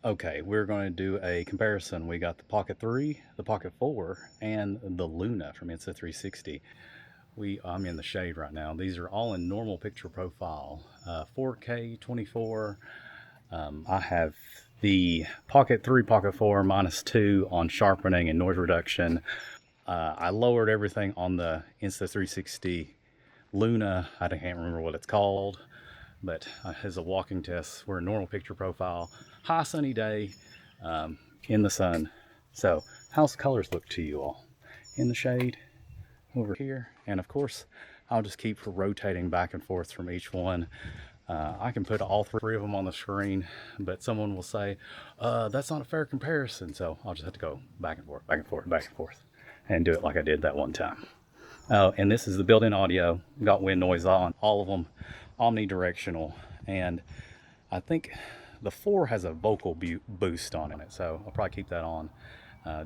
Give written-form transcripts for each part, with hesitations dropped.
Okay, we're going to do a comparison. We got the Pocket 3, the Pocket 4, and the Luna from Insta360. I'm in the shade right now. These are all in normal picture profile, 4K 24. I have the Pocket 3, Pocket 4 -2 on sharpening and noise reduction. I lowered everything on the Insta360 Luna. I can't remember what it's called, but as a walking test, we're a normal picture profile, high sunny day, in the sun. So how's the colors look to you all? In the shade over here. And of course, I'll just keep rotating back and forth from each one. I can put all three of them on the screen, but someone will say, that's not a fair comparison. So I'll just have to go back and forth, back and forth, back and forth, and do it like I did that one time. Oh, and this is the built-in audio. Got wind noise on all of them, omnidirectional, and I think the 4 has a vocal boost on it, so I'll probably keep that on.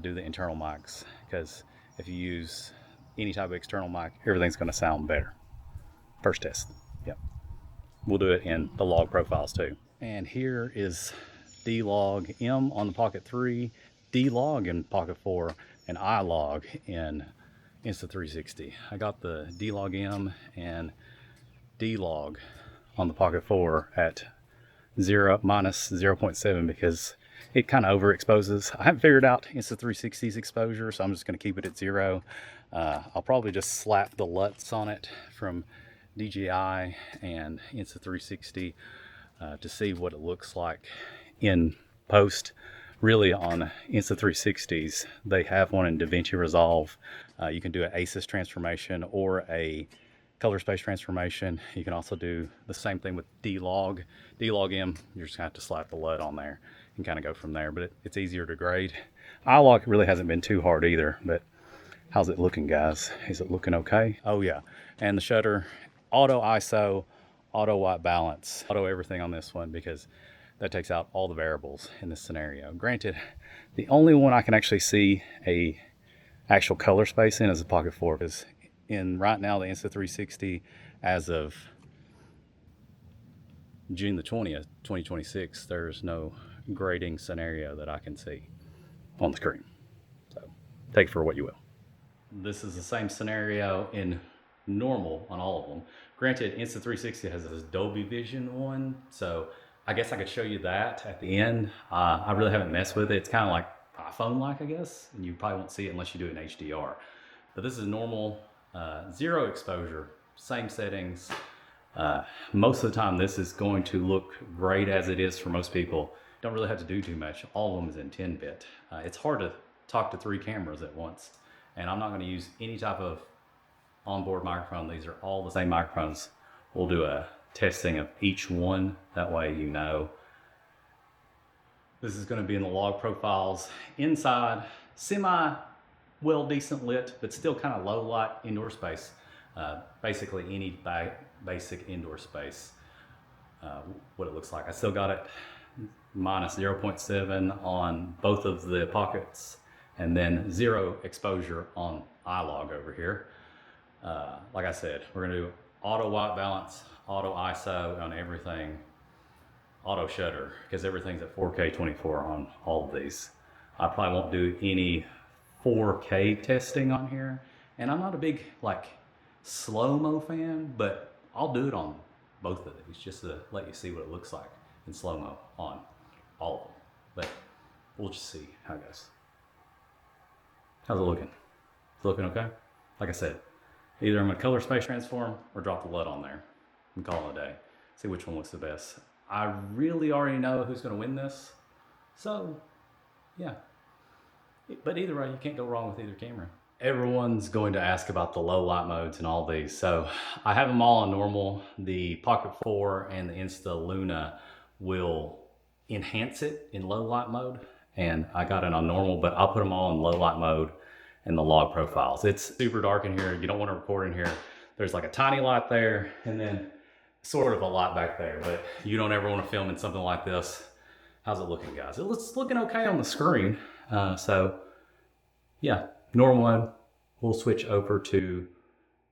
Do the internal mics, because if you use any type of external mic, everything's going to sound better. First test. Yep. We'll do it in the log profiles too. And here is D-Log M on the Pocket 3, D-Log in Pocket 4, and I-Log in Insta360. I got the D-Log M and D-Log on the Pocket 4 at -0.7 because it kind of overexposes. I haven't figured out Insta360's exposure, so I'm just going to keep it at 0. I'll probably just slap the LUTs on it from DJI and Insta360 to see what it looks like in post. Really, on Insta360s, they have one in DaVinci Resolve. You can do an ACES transformation or a color space transformation. You can also do the same thing with D-Log. D-Log M, you're just gonna have to slap the LUT on there and kind of go from there, but it's easier to grade. I-Log really hasn't been too hard either, but how's it looking, guys? Is it looking okay? Oh yeah, and the shutter, auto ISO, auto white balance, auto everything on this one, because that takes out all the variables in this scenario. Granted, the only one I can actually see a actual color space in is the Pocket 4, because in right now the Insta360, as of June the 20th, 2026, there's no grading scenario that I can see on the screen. So take it for what you will. This is the same scenario in normal on all of them. Granted, Insta360 has this Dolby Vision one, so I guess I could show you that at the end. I really haven't messed with it. It's kind of like iPhone-like, I guess, and you probably won't see it unless you do it in HDR. But this is normal, 0 exposure, same settings. Most of the time, this is going to look great as it is for most people. Don't really have to do too much. All of them is in 10-bit. It's hard to talk to 3 cameras at once, and I'm not going to use any type of onboard microphone. These are all the same microphones. We'll do a testing of each one. That way you know. This is going to be in the log profiles. Inside, semi well decent lit, but still kind of low light indoor space. Basically any basic indoor space, what it looks like. I still got it -0.7 on both of the pockets, and then 0 exposure on I-Log over here. Like I said, we're gonna do auto white balance, auto ISO on everything, auto shutter, because everything's at 4K 24 on all of these. I probably won't do any 4K testing on here, and I'm not a big like Slo-Mo fan, but I'll do it on both of these just to let you see what it looks like in slow-mo on all of them. But we'll just see how it goes. How's it looking? It's looking okay? Like I said, either I'm gonna color space transform or drop the LUT on there and call it a day. See which one looks the best. I really already know who's gonna win this. So yeah, but either way, you can't go wrong with either camera. Everyone's going to ask about the low light modes and all these. So I have them all on normal. The Pocket 4 and the Insta Luna will enhance it in low light mode. And I got it on normal, but I'll put them all in low light mode in the log profiles. It's super dark in here. You don't want to record in here. There's like a tiny light there and then sort of a light back there, but you don't ever want to film in something like this. How's it looking, guys? It's looking okay on the screen. So yeah, normal mode. We'll switch over to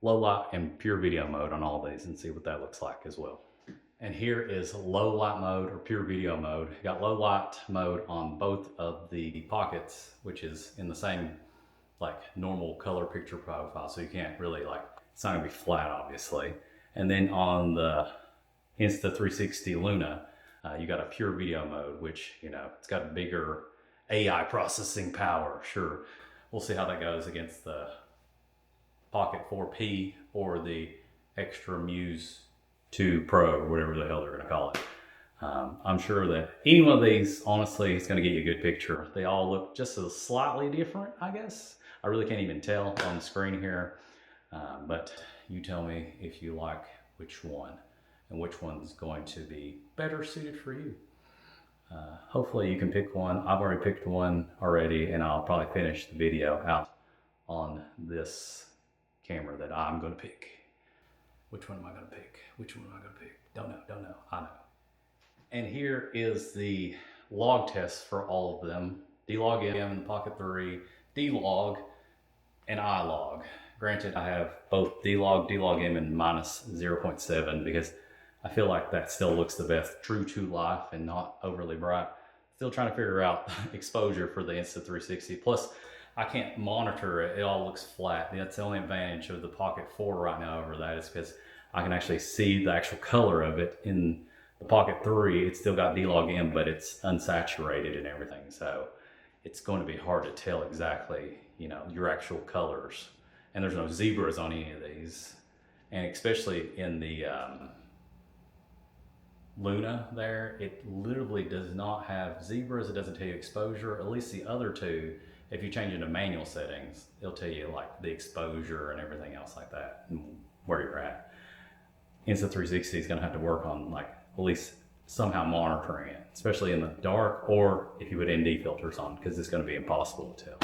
low light and pure video mode on all these and see what that looks like as well. And here is low light mode or pure video mode. You got low light mode on both of the pockets, which is in the same like normal color picture profile. So you can't really like, it's not gonna be flat obviously. And then on the Insta360 Luna, you got a pure video mode, which, you know, it's got a bigger AI processing power. Sure, we'll see how that goes against the Pocket 4P or the Extra Muse 2 Pro, or whatever the hell they're going to call it. I'm sure that any one of these, honestly, is going to get you a good picture. They all look just a slightly different, I guess. I really can't even tell on the screen here, but you tell me if you like which one and which one's going to be better suited for you. Hopefully you can pick one. I've already picked one already, and I'll probably finish the video out on this camera that I'm going to pick. Which one am I going to pick? Which one am I going to pick? Don't know, I know. And here is the log test for all of them. D-Log M in the Pocket 3, D-Log, and I-Log. Granted, I have both D-Log, D-Log M, and minus 0.7 because I feel like that still looks the best, true to life and not overly bright. Still trying to figure out exposure for the Insta360. Plus, I can't monitor it. It all looks flat. That's the only advantage of the Pocket 4 right now over that, is because I can actually see the actual color of it. In the Pocket 3, it's still got D-Log M, but it's unsaturated and everything. So it's going to be hard to tell exactly, you know, your actual colors. And there's no zebras on any of these. And especially in the Luna there, it literally does not have zebras. It doesn't tell you exposure. At least the other two, if you change into manual settings, it'll tell you like the exposure and everything else like that and where you're at. Insta360 is gonna have to work on like at least somehow monitoring it, especially in the dark, or if you put ND filters on, because it's gonna be impossible to tell.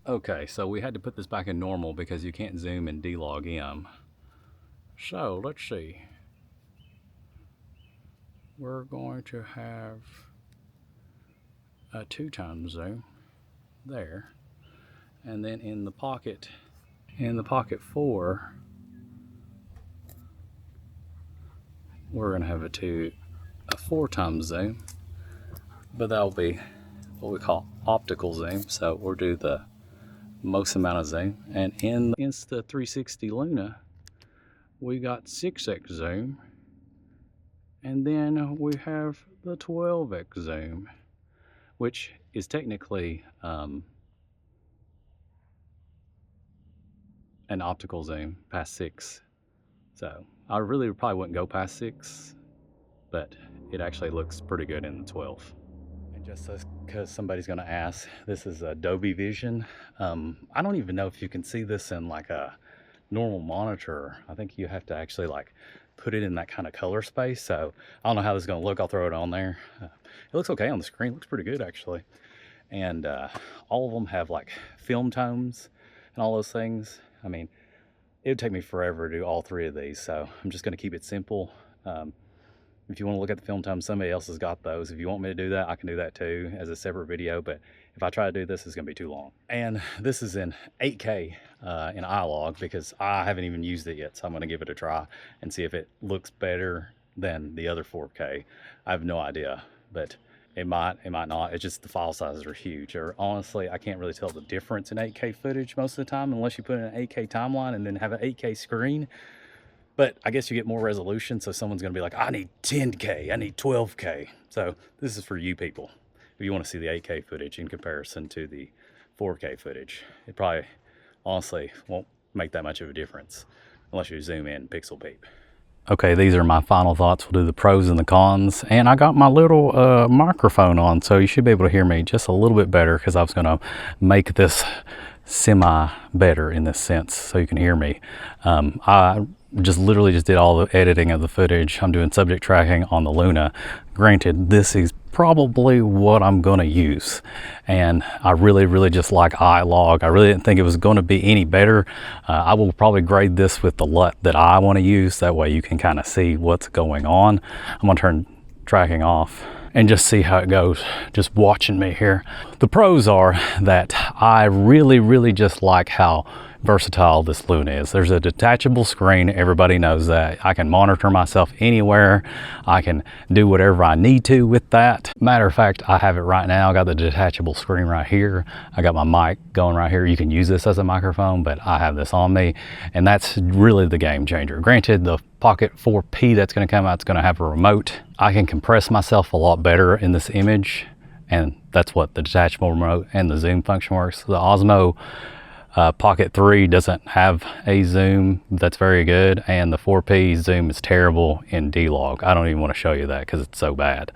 Okay, so we had to put this back in normal because you can't zoom in D-Log M. So let's see. We're going to have a 2x zoom there. And then in the Pocket 4, we're gonna have a 4x zoom, but that'll be what we call optical zoom. So we'll do the most amount of zoom. And in the Insta360 Luna, we got 6x zoom, and then we have the 12x zoom, which is technically an optical zoom past 6. So I really probably wouldn't go past 6, but it actually looks pretty good in the 12. Just because somebody's going to ask, this is a Dolby Vision. I don't even know if you can see this in like a normal monitor. I think you have to actually like put it in that kind of color space. So I don't know how this is going to look. I'll throw it on there. It looks okay on the screen. It looks pretty good actually. And all of them have like film tones and all those things. I mean, it would take me forever to do all 3 of these. So I'm just going to keep it simple. If you want to look at the film tone, somebody else has got those. If you want me to do that, I can do that too as a separate video. But if I try to do this, it's going to be too long. And this is in 8K in I-Log because I haven't even used it yet. So I'm going to give it a try and see if it looks better than the other 4K. I have no idea, but it might not. It's just the file sizes are huge. Or honestly, I can't really tell the difference in 8K footage most of the time unless you put in an 8K timeline and then have an 8K screen. But I guess you get more resolution, so someone's going to be like, I need 10K, I need 12K. So this is for you people. If you want to see the 8K footage in comparison to the 4K footage, it probably, honestly, won't make that much of a difference unless you zoom in pixel peep. Okay, these are my final thoughts. We'll do the pros and the cons. And I got my little microphone on, so you should be able to hear me just a little bit better because I was going to make this semi better in this sense, so you can hear me. I just literally just did all the editing of the footage. I'm doing subject tracking on the Luna. Granted, this is probably what I'm going to use, and I really just like iLog. I really didn't think it was going to be any better. I will probably grade this with the LUT that I want to use, that way you can kind of see what's going on. I'm going to turn tracking off and just see how it goes, just watching me here. The pros are that I really just like how versatile this Luna is. There's a detachable screen, everybody knows that. I can monitor myself anywhere. I can do whatever I need to with that. Matter of fact, I have it right now. I got the detachable screen right here. I got my mic going right here. You can use this as a microphone, but I have this on me, and that's really the game changer. Granted, the Pocket 4P that's going to come out is going to have a remote. I can compress myself a lot better in this image, and that's what the detachable remote and the zoom function works. The Osmo Pocket 3 doesn't have a zoom that's very good, and the 4P zoom is terrible in D-Log. I don't even want to show you that because it's so bad.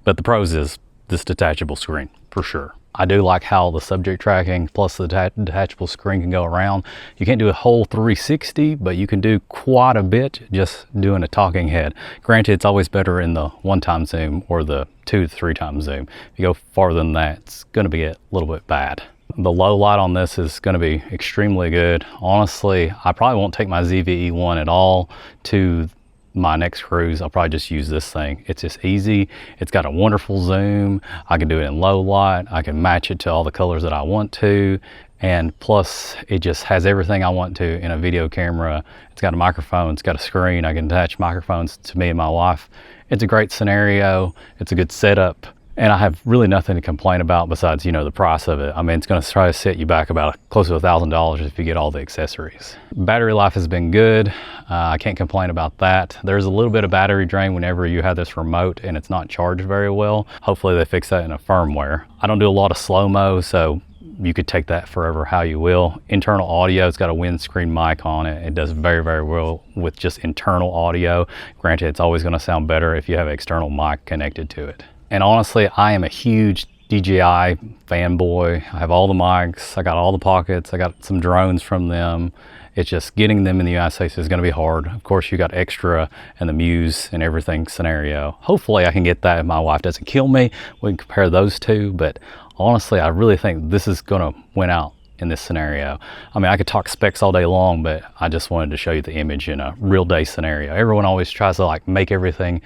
But the pros is this detachable screen for sure. I do like how the subject tracking plus the detachable screen can go around. You can't do a whole 360, but you can do quite a bit just doing a talking head. Granted, it's always better in the 1x zoom or the 2 to 3x zoom. If you go farther than that, it's going to be a little bit bad. The low light on this is going to be extremely good. Honestly, I probably won't take my ZVE1 at all to my next cruise. I'll probably just use this thing. It's just easy. It's got a wonderful zoom. I can do it in low light. I can match it to all the colors that I want to. And plus, it just has everything I want to in a video camera. It's got a microphone. It's got a screen. I can attach microphones to me and my wife. It's a great scenario. It's a good setup. And I have really nothing to complain about besides, you know, the price of it. I mean, it's going to try to set you back about close to $1,000 if you get all the accessories. Battery life has been good. I can't complain about that. There's a little bit of battery drain whenever you have this remote and it's not charged very well. Hopefully they fix that in a firmware. I don't do a lot of Slo-Mo, so you could take that forever how you will. Internal audio, it's got a windscreen mic on it. It does very well with just internal audio. Granted, it's always going to sound better if you have an external mic connected to it. And honestly, I am a huge DJI fanboy. I have all the mics, I got all the pockets, I got some drones from them. It's just getting them in the United States is going to be hard. Of course, you got Extra and the Muse and everything scenario. Hopefully I can get that if my wife doesn't kill me. We can compare those two, but honestly, I really think this is going to win out in this scenario. I mean, I could talk specs all day long, but I just wanted to show you the image in a real day scenario. Everyone always tries to like make everything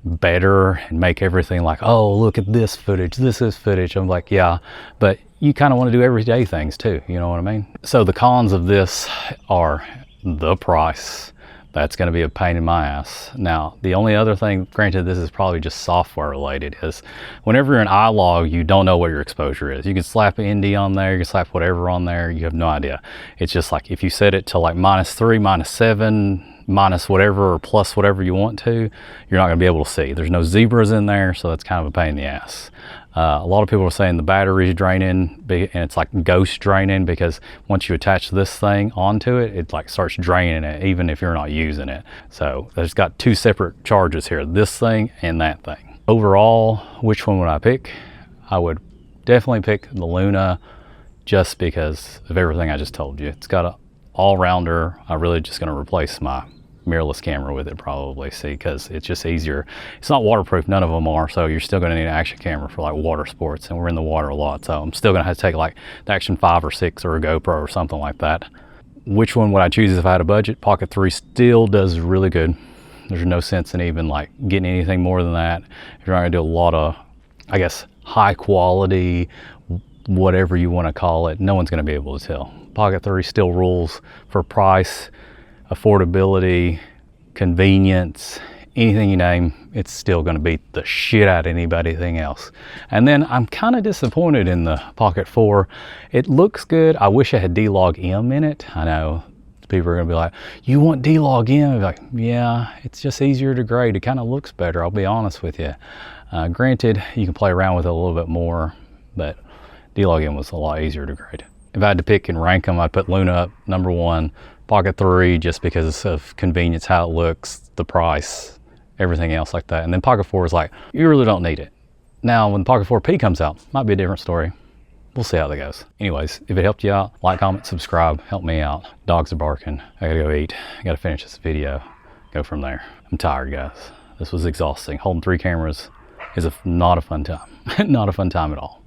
better and make everything like, oh, look at this footage, this is footage. I'm like, yeah, but you kind of want to do everyday things too, you know what I mean? So the cons of this are the price. That's going to be a pain in my ass. Now, the only other thing, granted this is probably just software related, is whenever you're in iLog, you don't know what your exposure is. You can slap ND on there, you can slap whatever on there, you have no idea. It's just like if you set it to like -3, -7, minus whatever or plus whatever you want to, you're not going to be able to see. There's no zebras in there, so that's kind of a pain in the ass. A lot of people are saying the battery's draining, and it's like ghost draining, because once you attach this thing onto it, it like starts draining it even if you're not using it. So there's got two separate charges here, this thing and that thing. Overall, which one would I pick? I would definitely pick the Luna just because of everything I just told you. It's got a all-rounder. I'm really just going to replace my mirrorless camera with it probably, see, because it's just easier. It's not waterproof, none of them are, so you're still going to need an action camera for like water sports, and we're in the water a lot, so I'm still going to have to take like the Action 5 or 6 or a GoPro or something like that. Which one would I choose if I had a budget? Pocket 3 still does really good. There's no sense in even like getting anything more than that. If you're not going to do a lot of, I guess, high quality, whatever you want to call it, no one's going to be able to tell. Pocket 3 still rules for price, affordability, convenience, anything you name, it's still going to beat the shit out of anything else. And then I'm kind of disappointed in the Pocket 4. It looks good. I wish I had D-Log M in it. I know people are going to be like, you want D-Log M? I'm like, yeah, it's just easier to grade. It kind of looks better, I'll be honest with you. Granted, you can play around with it a little bit more, but D-Log M was a lot easier to grade. If I had to pick and rank them, I'd put Luna up number 1, Pocket 3 just because of convenience, how it looks, the price, everything else like that. And then Pocket 4 is like, you really don't need it. Now, when Pocket 4P comes out, might be a different story. we'll see how that goes. Anyways, if it helped you out, like, comment, subscribe, help me out. Dogs are barking. I gotta go eat. I gotta finish this video. Go from there. I'm tired, guys. This was exhausting. Holding 3 cameras is not a fun time. Not a fun time at all.